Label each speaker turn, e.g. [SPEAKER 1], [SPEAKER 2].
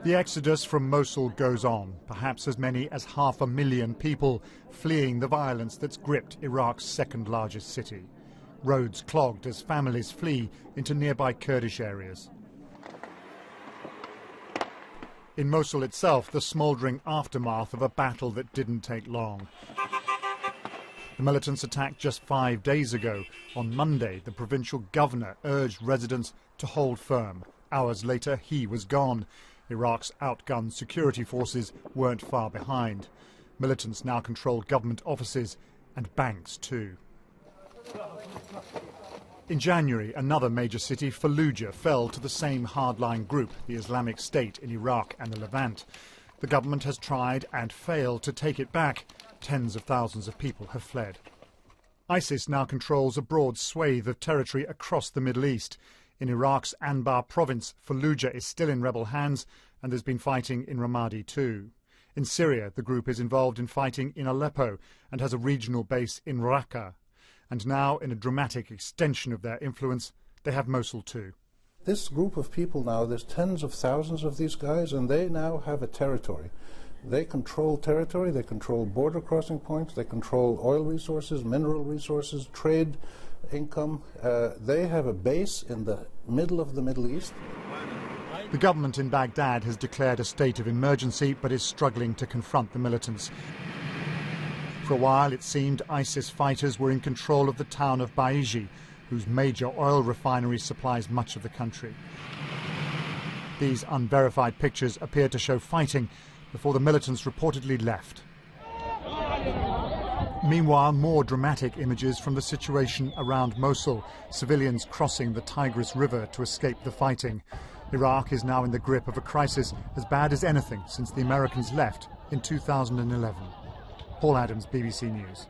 [SPEAKER 1] The exodus from Mosul goes on, perhaps as many as 500,000 people fleeing the violence that's gripped Iraq's second largest city. Roads clogged as families flee into nearby Kurdish areas. In Mosul itself, the smouldering aftermath of a battle that didn't take long. The militants attacked just 5 days ago. On Monday, the provincial governor urged residents to hold firm. Hours later, he was gone. Iraq's outgunned security forces weren't far behind. Militants now control government offices and banks too. In January, another major city, Fallujah, fell to the same hardline group, the Islamic State in Iraq and the Levant. The government has tried and failed to take it back. Tens of thousands of people have fled. ISIS now controls a broad swathe of territory across the Middle East. In Iraq's Anbar province, Fallujah is still in rebel hands, and there's been fighting in Ramadi too. In Syria, the group is involved in fighting in Aleppo and has a regional base in Raqqa. And now, in a dramatic extension of their influence, they have Mosul too.
[SPEAKER 2] This group of people now, there's tens of thousands of these guys, and they now have a territory. They control territory, they control border crossing points, they control oil resources, mineral resources, trade, income. They have a base in the middle of the Middle East.
[SPEAKER 1] The government in Baghdad has declared a state of emergency but is struggling to confront the militants. For a while it seemed ISIS fighters were in control of the town of Baiji, whose major oil refinery supplies much of the country. These unverified pictures appear to show fighting before the militants reportedly left. Meanwhile, more dramatic images from the situation around Mosul, civilians crossing the Tigris River to escape the fighting. Iraq is now in the grip of a crisis as bad as anything since the Americans left in 2011. Paul Adams, BBC News.